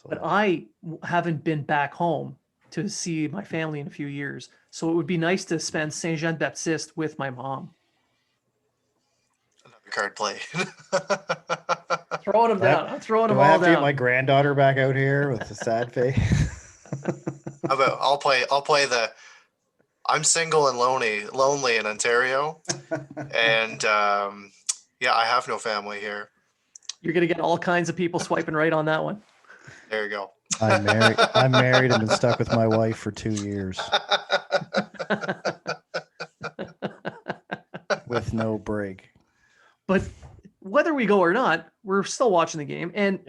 But I haven't been back home to see my family in a few years, so it would be nice to spend Saint-Jean-Baptiste with my mom. Another card played. Throwing them down. I'm throwing them Do I all have to get down. my granddaughter back out here with a sad face? How about I'll play the I'm single and lonely in Ontario, and yeah, I have no family here. You're gonna get all kinds of people swiping right on that one. There you go. I'm married and been stuck with my wife for 2 years with no break. But whether we go or not, we're still watching the game. And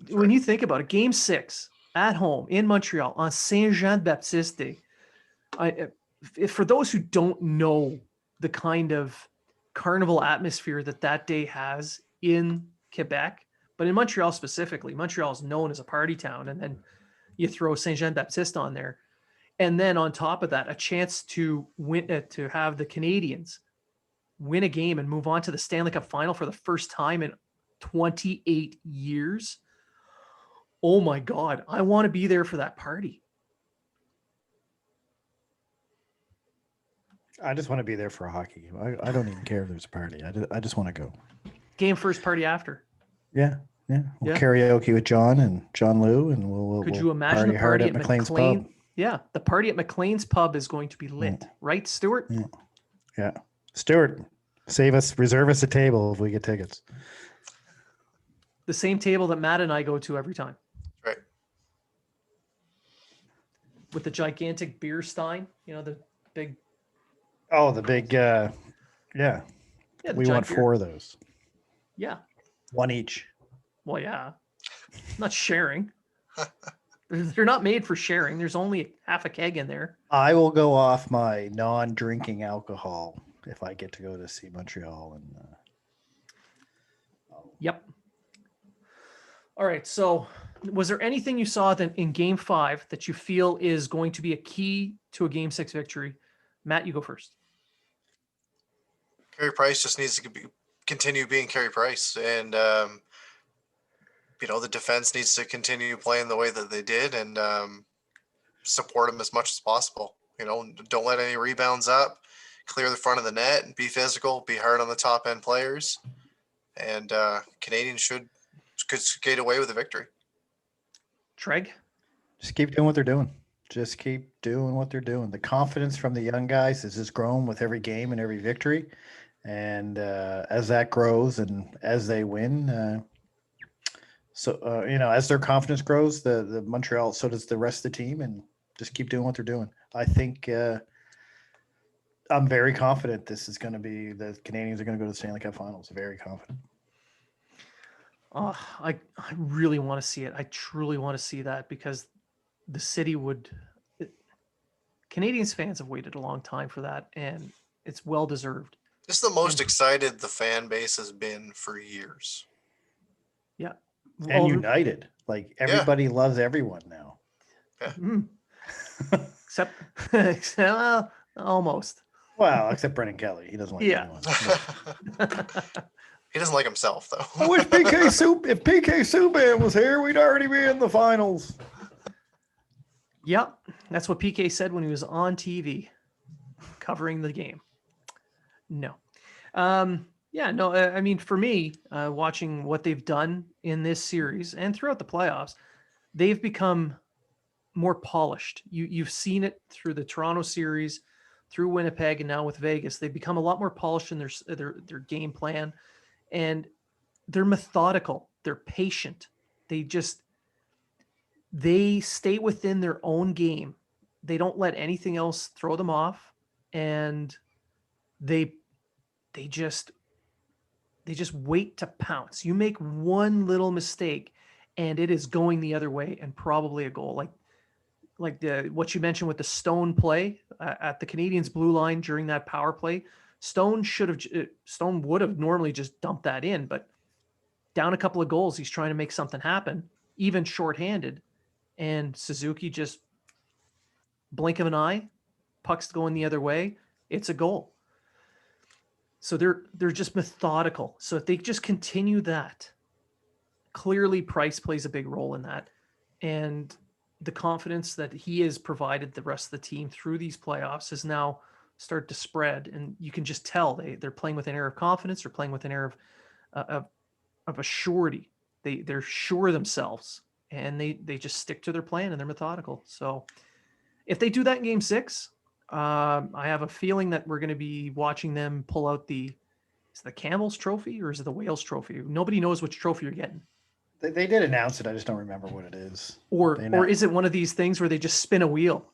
when you think about it, Game 6 at home in Montreal on Saint-Jean-Baptiste Day, for those who don't know the kind of carnival atmosphere that day has in Quebec, but in Montreal specifically, Montreal is known as a party town. And then you throw Saint-Jean-Baptiste on there. And then on top of that, a chance to win, to have the Canadiens win a game and move on to the Stanley Cup final for the first time in 28 years. Oh my God. I want to be there for that party. I just want to be there for a hockey game. I don't even care if there's a party. I just want to go. Game first, party after. Yeah. We'll karaoke with John and John Lou, and we'll. Could you imagine the party at McLean's McLean? pub? Yeah, the party at McLean's pub is going to be lit, right, Stuart? Yeah, Stuart, reserve us a table if we get tickets. The same table that Matt and I go to every time. Right. With the gigantic beer stein, the big. Oh, the big, yeah. We want beer. 4 of those. Yeah. 1 each. Well, yeah. Not sharing. They're not made for sharing. There's only half a keg in there. I will go off my non-drinking alcohol if I get to go to see Montreal. And Yep. All right. So, was there anything you saw that in Game 5 that you feel is going to be a key to a Game 6 victory? Matt, you go first. Carey Price just needs to continue being Carey Price, and the defense needs to continue playing the way that they did, and support them as much as possible. Don't let any rebounds up. Clear the front of the net and be physical. Be hard on the top end players, and Canadians could skate away with a victory. Treg? just keep doing what they're doing. Just keep doing what they're doing. The confidence from the young guys has just grown with every game and every victory. And as that grows and as they win, as their confidence grows, the Montreal, so does the rest of the team, and just keep doing what they're doing. I think I'm very confident this is going to be, the Canadiens are going to go to the Stanley Cup Finals. Very confident. Oh, I really want to see it. I truly want to see that, because the city Canadiens fans have waited a long time for that, and it's well deserved. This is the most excited the fan base has been for years. Yeah. And united. Like everybody loves everyone now. Yeah. Except well, almost. Well, except Brendan Kelly. He doesn't like anyone. He doesn't like himself, though. I wish if PK Subban was here, we'd already be in the finals. Yep. That's what PK said when he was on TV covering the game. No. I mean, for me, watching what they've done in this series and throughout the playoffs, they've become more polished. You've seen it through the Toronto series, through Winnipeg, and now with Vegas. They've become a lot more polished in their game plan, and they're methodical. They're patient. They stay within their own game. They don't let anything else throw them off, and they just wait to pounce. You make one little mistake and it is going the other way, and probably a goal. Like what you mentioned with the Stone play at the Canadiens blue line during that power play. Stone would have normally just dumped that in, but down a couple of goals, he's trying to make something happen, even shorthanded, and Suzuki just blink of an eye, puck's going the other way, it's a goal. So they're just methodical. So if they just continue that, clearly Price plays a big role in that. And the confidence that he has provided the rest of the team through these playoffs has now started to spread. And you can just tell they're playing with an air of confidence. They're playing with an air of a surety. They're sure of themselves, and they just stick to their plan, and they're methodical. So if they do that in Game 6, I have a feeling that we're going to be watching them pull out is it the Campbell's Trophy or is it the Wales Trophy? Nobody knows which trophy you're getting. They did announce it. I just don't remember what it is. Or is it one of these things where they just spin a wheel?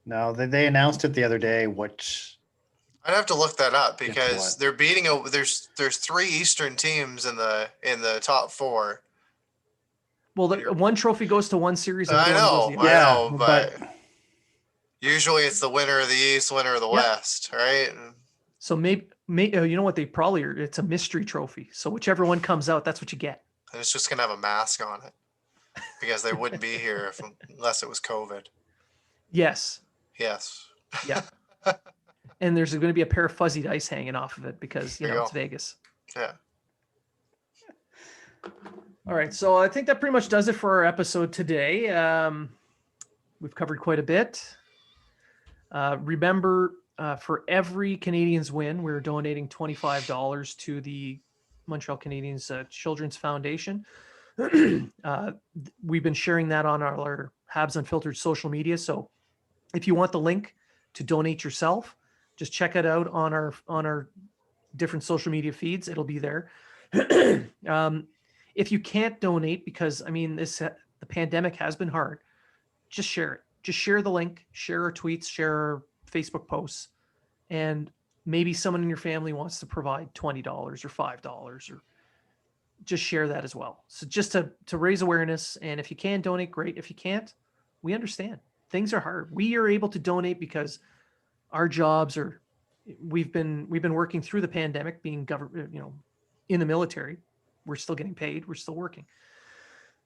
No, they announced it the other day. Which I'd have to look that up, because they're beating there's 3 Eastern teams in the top 4. Well, one trophy goes to one series. And I know, but usually it's the winner of the East, winner of the West, right? So maybe you know what, it's a mystery trophy. So whichever one comes out, that's what you get. And it's just gonna have a mask on it, because they wouldn't be here unless it was COVID. Yes. Yes. Yeah. And there's going to be a pair of fuzzy dice hanging off of it, because it's Vegas. Yeah. All right, so I think that pretty much does it for our episode today. We've covered quite a bit. Remember, for every Canadiens win, we're donating $25 to the Montreal Canadiens Children's Foundation. We've been sharing that on our Habs Unfiltered social media. So if you want the link to donate yourself, just check it out on our different social media feeds. It'll be there. If you can't donate, because the pandemic has been hard, just share it. Just share the link, share our tweets, share our Facebook posts, and maybe someone in your family wants to provide $20 or $5, or just share that as well. So just to raise awareness. And if you can donate, great. If you can't, we understand. Things are hard. We are able to donate because our jobs are we've been working through the pandemic, being government, in the military. We're still getting paid. We're still working.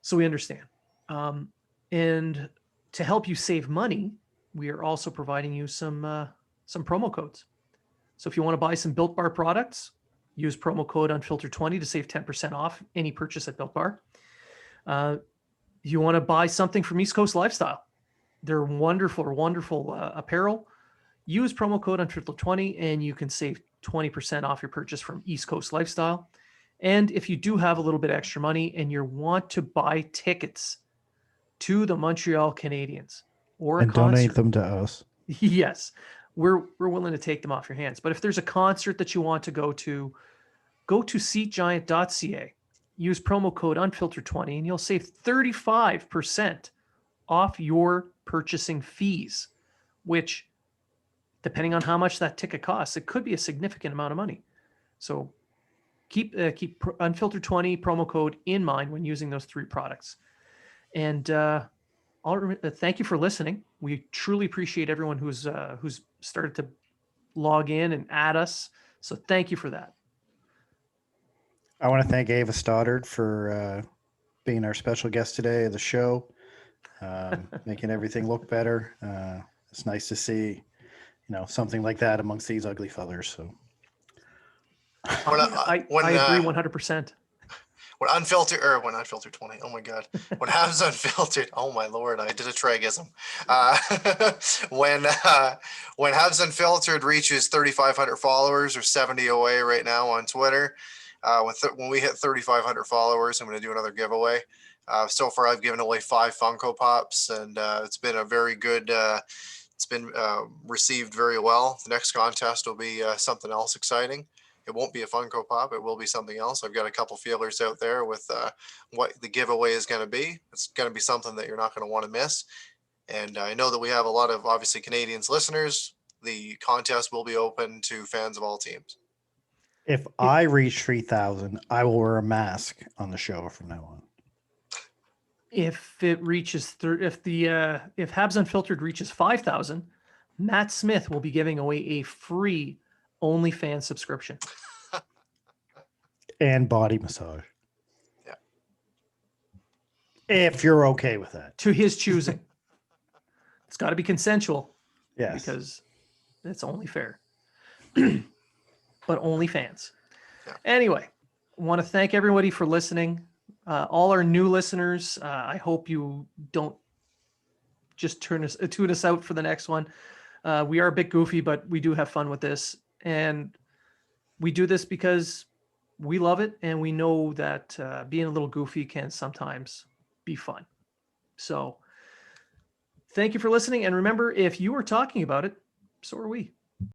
So we understand. And to help you save money, we are also providing you some promo codes. So if you want to buy some Built Bar products, use promo code Unfiltered20 to save 10% off any purchase at Built Bar. You want to buy something from East Coast Lifestyle. They're wonderful apparel. Use promo code Unfiltered20 and you can save 20% off your purchase from East Coast Lifestyle. And if you do have a little bit extra money and you want to buy tickets to the Montreal Canadiens or a concert, donate them to us. Yes, we're willing to take them off your hands. But if there's a concert that you want to go to seatgiant.ca. Use promo code Unfiltered20 and you'll save 35% off your purchasing fees, which, depending on how much that ticket costs, it could be a significant amount of money. So keep Unfiltered20 promo code in mind when using those 3 products. And thank you for listening. We truly appreciate everyone who's started to log in and add us. So thank you for that. I want to thank Ava Stoddard for being our special guest today of the show, making everything look better. It's nice to see, something like that amongst these ugly fellers. So I agree 100%. When Unfiltered 20. Oh my God. When Habs Unfiltered. Oh my Lord. I did a Tregism. When Habs Unfiltered reaches 3,500 followers, or 70 away right now on Twitter. When we hit 3,500 followers, I'm going to do another giveaway. So far, I've given away 5 Funko Pops, and it's been a very good. It's been received very well. The next contest will be something else exciting. It won't be a Funko Pop. It will be something else. I've got a couple feelers out there with what the giveaway is going to be. It's going to be something that you're not going to want to miss. And I know that we have a lot of, obviously, Canadiens listeners. The contest will be open to fans of all teams. If I reach 3,000, I will wear a mask on the show from now on. If it reaches if Habs Unfiltered reaches 5,000, Matt Smith will be giving away a free OnlyFans subscription and body massage. Yeah, if you're okay with that, to his choosing. It's got to be consensual. Yes, because it's only fair. But only fans. Yeah. Anyway, I want to thank everybody for listening. All our new listeners, I hope you don't just tune us out for the next one. We are a bit goofy, but we do have fun with this. And we do this because we love it. And we know that being a little goofy can sometimes be fun. So thank you for listening. And remember, if you are talking about it, so are we.